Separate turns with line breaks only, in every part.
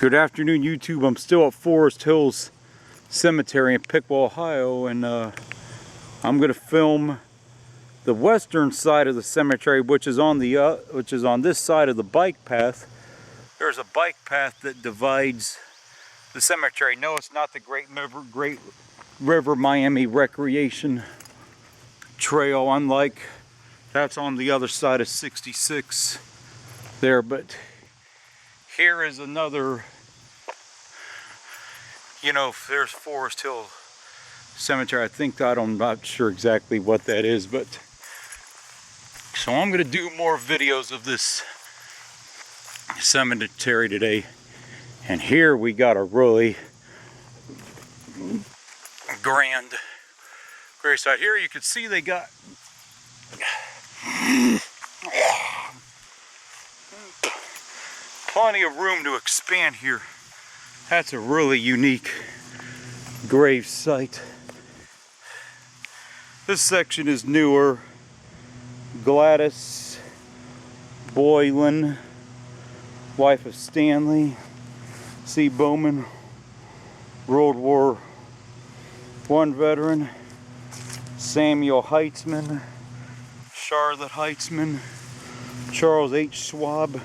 Good afternoon, YouTube. I'm still at Forest Hills Cemetery in Piqua, Ohio, and I'm going to film the western side of the cemetery, which is on this side of the bike path. There's a bike path that divides the cemetery. No, it's not the Great River Miami Recreation Trail, unlike that's on the other side of 66 there, but here is another. You know, if there's Forest Hill Cemetery, I'm not sure exactly what that is, but so I'm going to do more videos of this cemetery today. And here we got a really grand gravesite. Here you can see they got plenty of room to expand here. That's a really unique grave site. This section is newer. Gladys Boylan, wife of Stanley C. Bowman, World War I veteran. Samuel Heitzman, Charlotte Heitzman, Charles H. Schwab,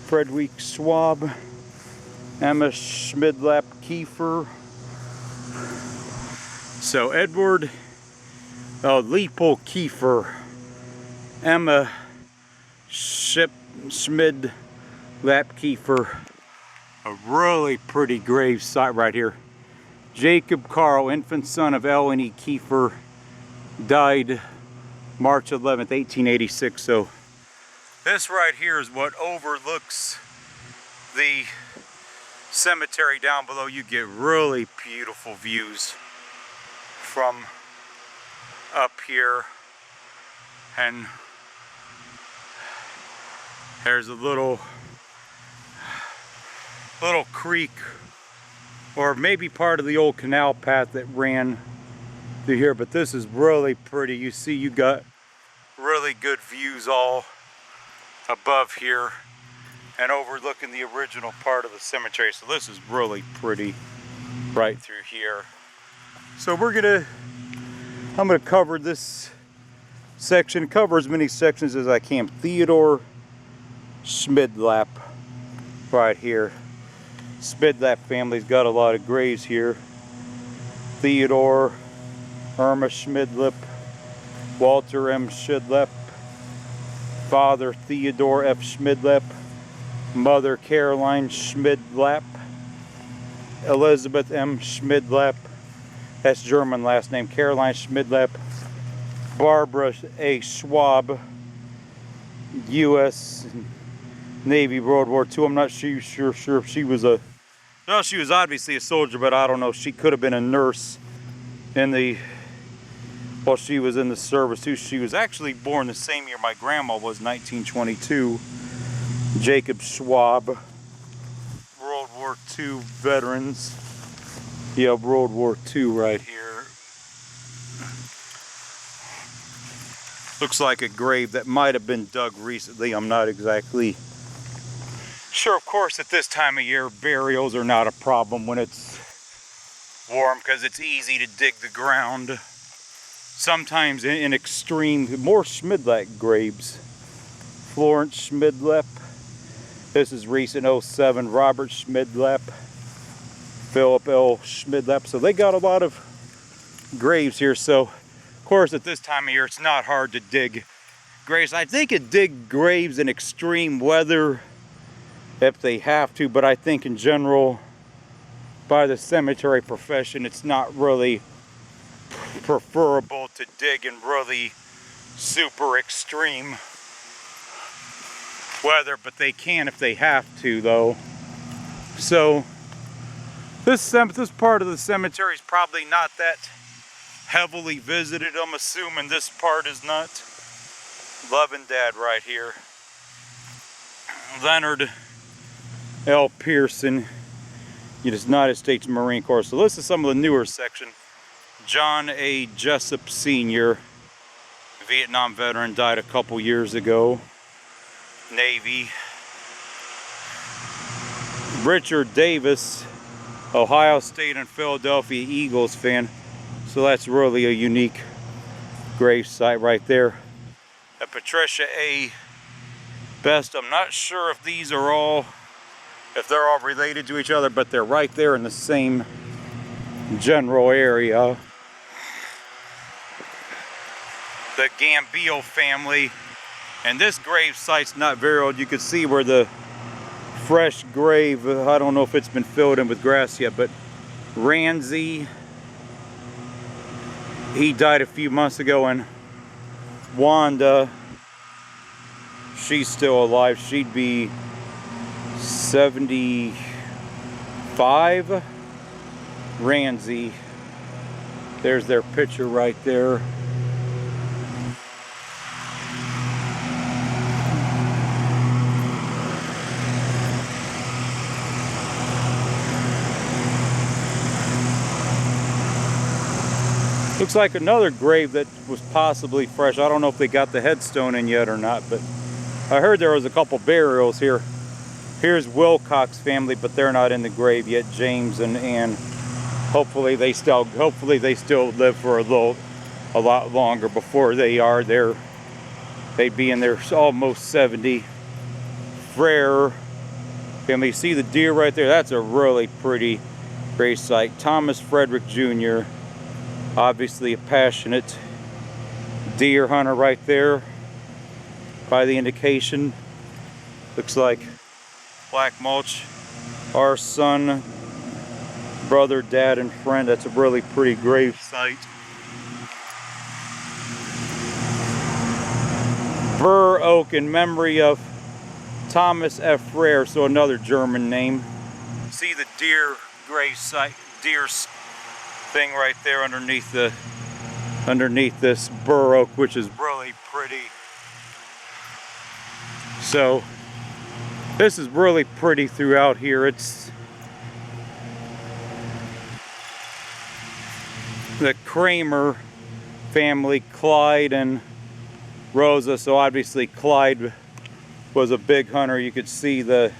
Frederick Schwab, Emma Schmidlap Kiefer. So Edward Leopold Kiefer, Emma Schmidlap Kiefer. A really pretty grave site right here. Jacob Carl, infant son of Ellen E. Kiefer, died March 11th, 1886. So this right here is what overlooks the cemetery down below. You get really beautiful views from up here, and there's a little creek, or maybe part of the old canal path that ran through here, but this is really pretty. You see, you got really good views all above here and overlooking the original part of the cemetery. So this is really pretty right through here. So I'm gonna cover this section, cover as many sections as I can. Theodore Schmidlap right here. Schmidlap family's got a lot of graves here. Theodore, Irma Schmidlap, Walter M. Schmidlap, Father Theodore F. Schmidlap, Mother Caroline Schmidlap, Elizabeth M. Schmidlap, that's German last name, Caroline Schmidlap, Barbara A. Schwab, U.S. Navy, World War II. I'm not sure if she was she was obviously a soldier, but I don't know. She could have been a nurse while she was in the service too. She was actually born the same year my grandma was, 1922. Jacob Schwab, World War II veterans. Yeah, World War II right here. Looks like a grave that might have been dug recently. I'm not exactly sure. Of course, at this time of year, burials are not a problem when it's warm, because it's easy to dig the ground. Sometimes in extreme, more Schmidlap graves. Florence Schmidlap. This is recent, 07. Robert Schmidlap. Philip L. Schmidlap. So they got a lot of graves here. So, of course, at this time of year, it's not hard to dig graves. I think it dig graves in extreme weather if they have to, but I think in general, by the cemetery profession, it's not really preferable to dig in really super extreme weather, but they can if they have to, though. So this part of the cemetery is probably not that heavily visited. I'm assuming this part is not. Love and Dad right here. Leonard L. Pearson, United States Marine Corps. So this is some of the newer section. John A. Jessup Sr., Vietnam veteran, died a couple years ago. Navy. Richard Davis, Ohio State and Philadelphia Eagles fan. So that's really a unique grave site right there. And Patricia A. Best, I'm not sure if these are all, if they're all related to each other, but they're right there in the same general area. The Gambio family. And this grave site's not very old. You can see where the fresh grave, I don't know if it's been filled in with grass yet, but Ramsey, he died a few months ago, and Wanda, she's still alive. She'd be 75. Ramsey, there's their picture right there. Looks like another grave that was possibly fresh. I don't know if they got the headstone in yet or not, but I heard there was a couple burials here. Here's Wilcox family, but they're not in the grave yet. James and Ann. Hopefully they still live for a lot longer before they are there. They'd be in their almost 70. Frere family. You see the deer right there? That's a really pretty grave site. Thomas Frederick Jr. Obviously a passionate deer hunter right there by the indication. Looks like black mulch. Our son, brother, dad, and friend. That's a really pretty grave site. Burr Oak in memory of Thomas F. Frere, so another German name. See the deer grave site, deer thing right there underneath this bur oak, which is really pretty. So this is really pretty throughout here. It's the Kramer family, Clyde and Rosa. So obviously Clyde was a big hunter. You could see the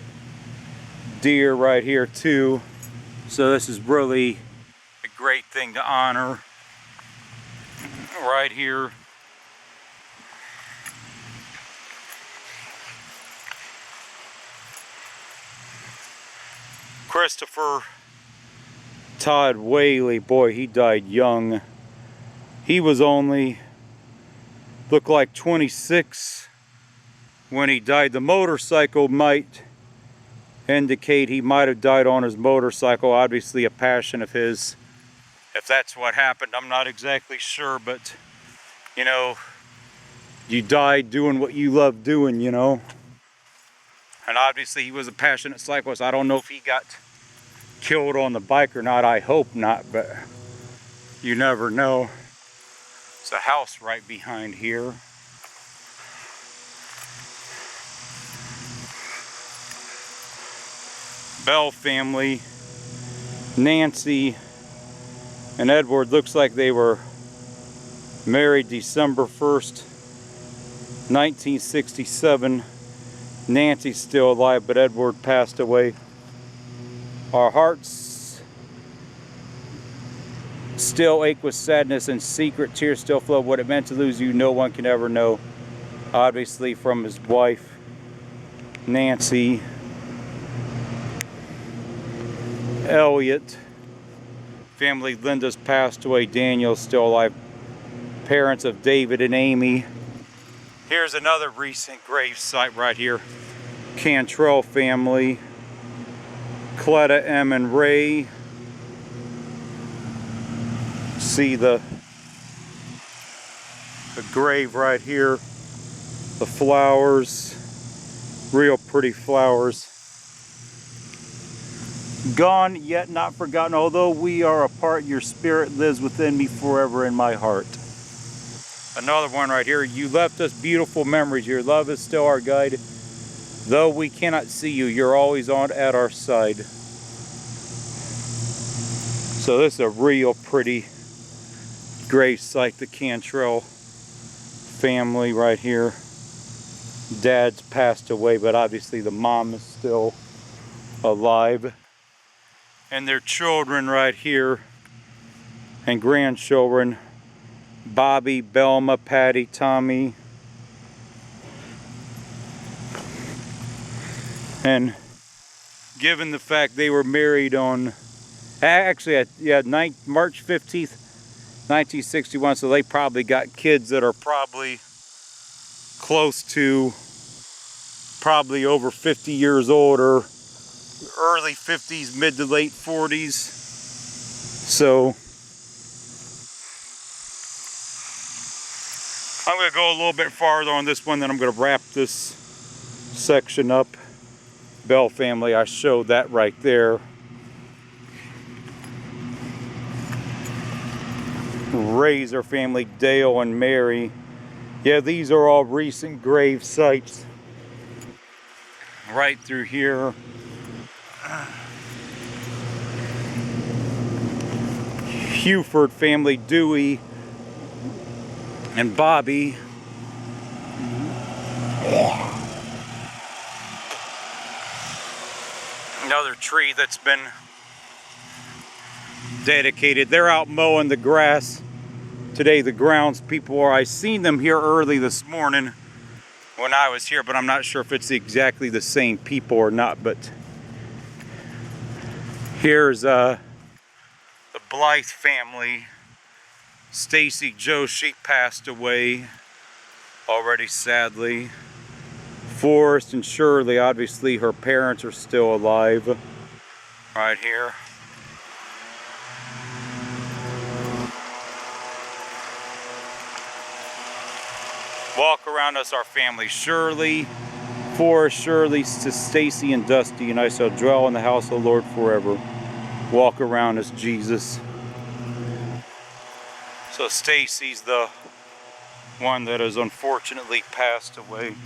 deer right here too. So this is really a great thing to honor right here. Christopher Todd Whaley, boy, he died young. He was only, looked like 26 when he died. The motorcycle might indicate he might have died on his motorcycle. Obviously a passion of his. If that's what happened, I'm not exactly sure, but you know, you died doing what you love doing, you know. And obviously he was a passionate cyclist. I don't know if he got killed on the bike or not. I hope not, but you never know. There's a house right behind here. Bell family, Nancy and Edward, looks like they were married December 1st, 1967. Nancy's still alive, but Edward passed away. Our hearts still ache with sadness, and secret tears still flow. What it meant to lose you, no one can ever know. Obviously from his wife, Nancy. Elliot family, Linda's passed away. Daniel's still alive. Parents of David and Amy. Here's another recent grave site right here. Cantrell family, Cletta M and Ray. See the grave right here. The flowers, real pretty flowers. Gone yet not forgotten. Although we are apart, your spirit lives within me forever in my heart. Another one right here. You left us beautiful memories. Your love is still our guide. Though we cannot see you, you're always on at our side. So this is a real pretty grave site, the Cantrell family right here. Dad's passed away, but obviously the mom is still alive. And their children right here, and grandchildren, Bobby, Belma, Patty, Tommy. And given the fact they were married on, actually, yeah, March 15th, 1961, so they probably got kids that are probably close to, probably over 50 years old, or early 50s, mid to late 40s. So I'm going to go a little bit farther on this one, then I'm going to wrap this section up. Bell family, I showed that right there. Razor family, Dale and Mary. Yeah, these are all recent grave sites right through here. Huford family, Dewey and Bobby. Another tree that's been dedicated. They're out mowing the grass today. The grounds people are. I seen them here early this morning when I was here, but I'm not sure if it's exactly the same people or not. But here's the Blythe family. Stacy Joe, she passed away already, sadly. Forrest and Shirley, obviously her parents are still alive right here. Walk around us, our family. Shirley, Forrest, Shirley, to Stacy and Dusty, and I shall dwell in the house of the Lord forever. Walk around us, Jesus. So Stacy's the one that has unfortunately passed away.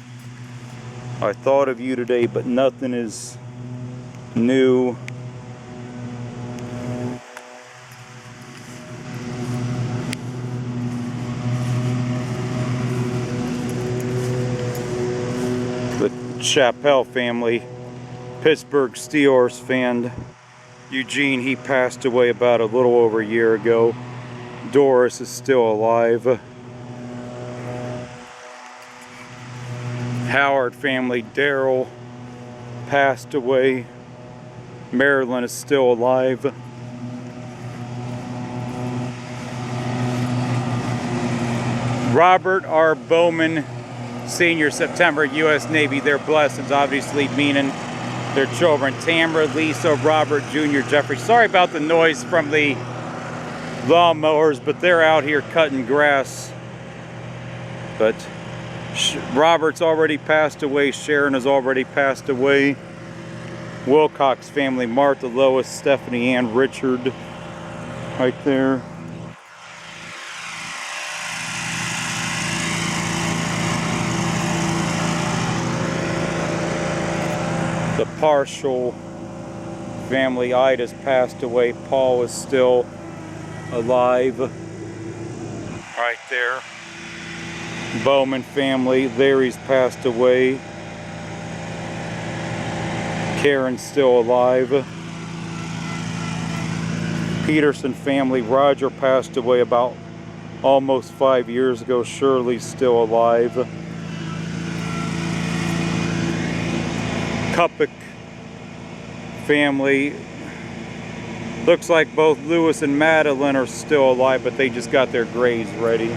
I thought of you today, but nothing is new. The Chappelle family, Pittsburgh Steelers fan, Eugene, he passed away about a little over a year ago. Doris is still alive. Howard family, Daryl passed away. Marilyn is still alive. Robert R. Bowman Sr., September, U.S. Navy. Their blessings, obviously meaning their children, Tamara, Lisa, Robert Jr., Jeffrey. Sorry about the noise from the lawnmowers, but they're out here cutting grass. But Robert's already passed away. Sharon has already passed away. Wilcox family, Martha, Lois, Stephanie, Ann, Richard, right there. The Partial family, Ida's passed away. Paul is still alive, right there. Bowman family, Larry's passed away. Karen's still alive. Peterson family, Roger passed away about almost 5 years ago. Shirley's still alive. Kuppick family, looks like both Lewis and Madeline are still alive, but they just got their graves ready.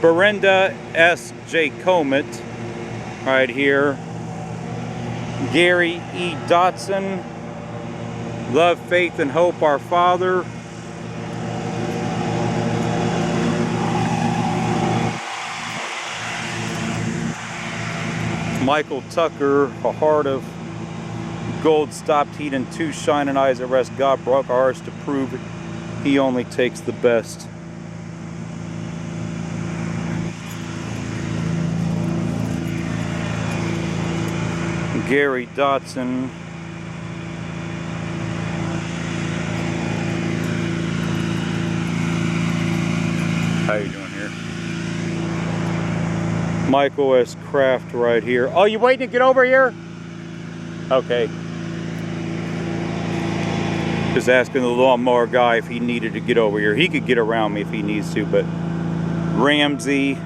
Berenda S. J. Comet, right here. Gary E. Dotson, Love, Faith, and Hope, our Father. Michael Tucker, A Heart of Gold, Stopped Heat, and Two Shining Eyes at Rest. God broke our hearts to prove He only takes the best. Gary Dotson. How you doing here? Michael S. Kraft right here. Oh, you waiting to get over here? Okay. Just asking the lawnmower guy if he needed to get over here. He could get around me if he needs to, but Ramsey,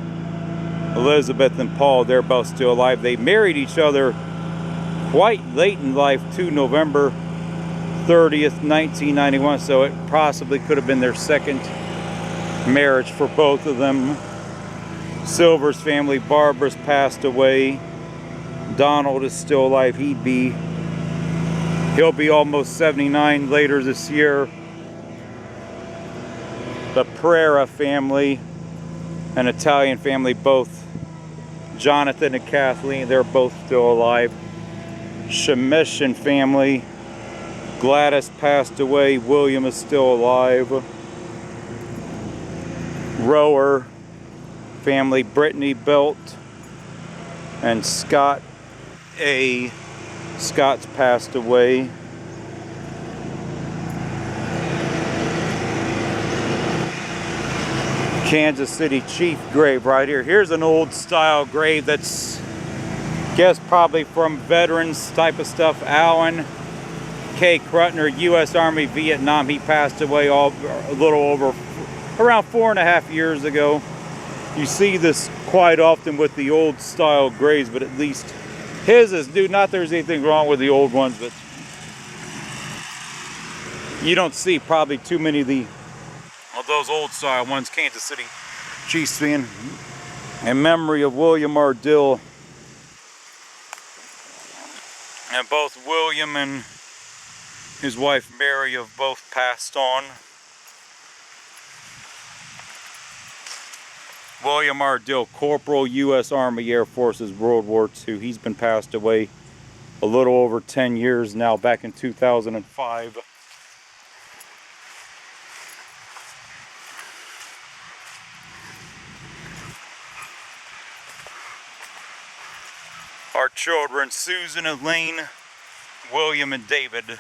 Elizabeth, and Paul, they're both still alive. They married each other quite late in life too, November 30th, 1991, so it possibly could have been their second marriage for both of them. Silver's family, Barbara's passed away. Donald is still alive. He'll be almost 79 later this year. The Pereira family, an Italian family, both Jonathan and Kathleen, they're both still alive. Shemishin family, Gladys passed away, William is still alive. Rower family, Brittany Belt and Scott A. Scott's passed away. Kansas City Chief grave right here. Here's an old style grave that's, guess probably from veterans type of stuff. Alan K. Krutner, U.S. Army, Vietnam. He passed away a little over, around 4.5 years ago. You see this quite often with the old style graves, but at least his is new. Not there's anything wrong with the old ones, but you don't see probably too many of those old style ones. Kansas City Chiefs fan, in memory of William R. Dill. And both William and his wife Mary have both passed on. William R. Dill, Corporal, U.S. Army Air Forces, World War II. He's been passed away a little over 10 years now, back in 2005. Our children, Susan, Elaine, William, and David,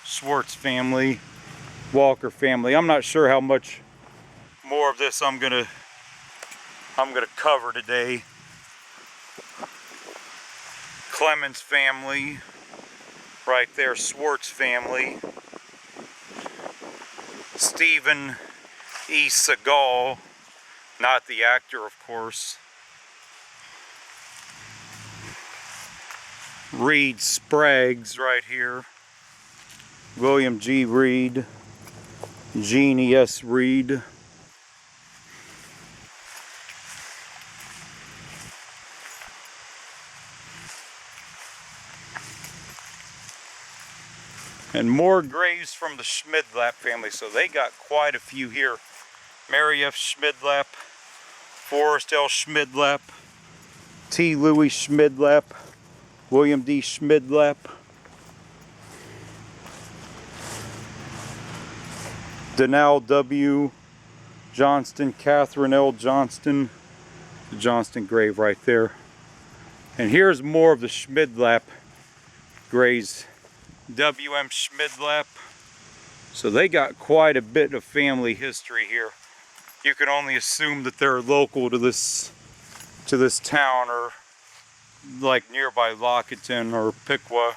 Schwartz family, Walker family. I'm not sure how much more of this I'm gonna cover today. Clemens family, right there, Schwartz family. Stephen E. Seagal, not the actor, of course. Reed Spraggs right here. William G. Reed, Jeannie S. Reed. And more graves from the Schmidlap family, so they got quite a few here. Mary F. Schmidlap, Forrest L. Schmidlap, T. Louis Schmidlap, William D. Schmidlap, Denal W. Johnston, Catherine L. Johnston, the Johnston grave right there. And here's more of the Schmidlap graves. W.M. Schmidlap. So they got quite a bit of family history here. You can only assume that they're local to this town, or like nearby Lockington or Piqua.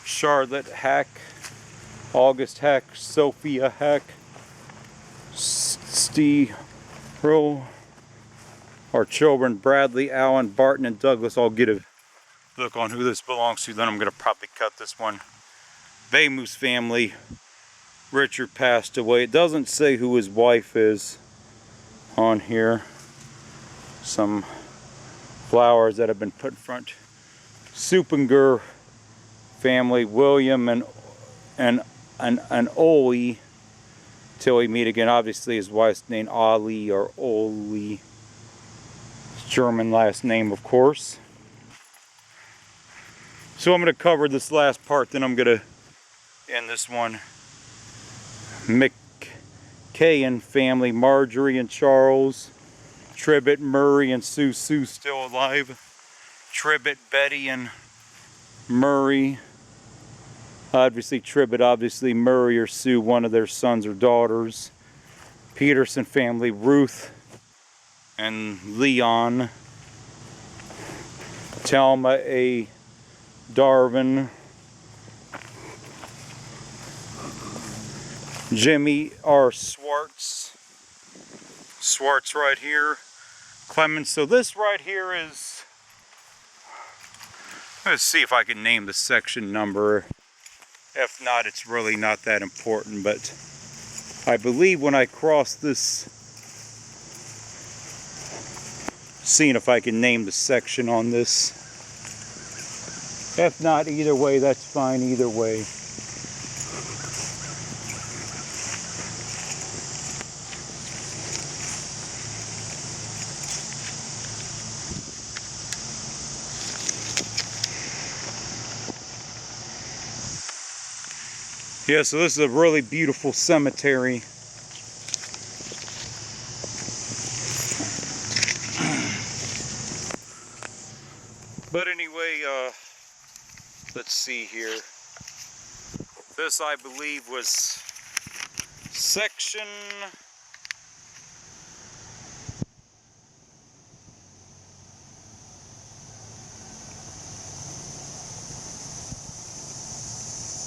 Charlotte Hack, August Hack, Sophia Hack, Steve Earl. Our children, Bradley, Allen, Barton, and Douglas. I'll get a look on who this belongs to, then I'm going to probably cut this one. Vamoose family, Richard passed away. It doesn't say who his wife is on here. Some flowers that have been put in front. Supinger family, William and Ole, till we meet again. Obviously his wife's name Ali or Ole. German last name, of course. So I'm going to cover this last part, then I'm going to end this one. McCain family, Marjorie and Charles. Tribbett, Murray, and Sue still alive. Tribbett, Betty, and Murray. Obviously Tribbett, obviously Murray or Sue, one of their sons or daughters. Peterson family, Ruth and Leon. Telma A. Darwin, Jimmy R. Swartz right here, Clemens. So this right here is, let's see if I can name the section number. If not, it's really not that important, but I believe when I cross this, seeing if I can name the section on this. If not, either way, that's fine either way. Yeah, so this is a really beautiful cemetery. But anyway, let's see here. This, I believe, was section...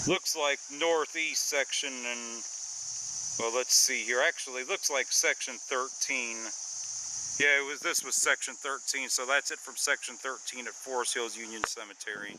looks like northeast section, and well, let's see here. Actually, looks like section 13. Yeah, this was section 13, so that's it from section 13 at Forest Hills Union Cemetery.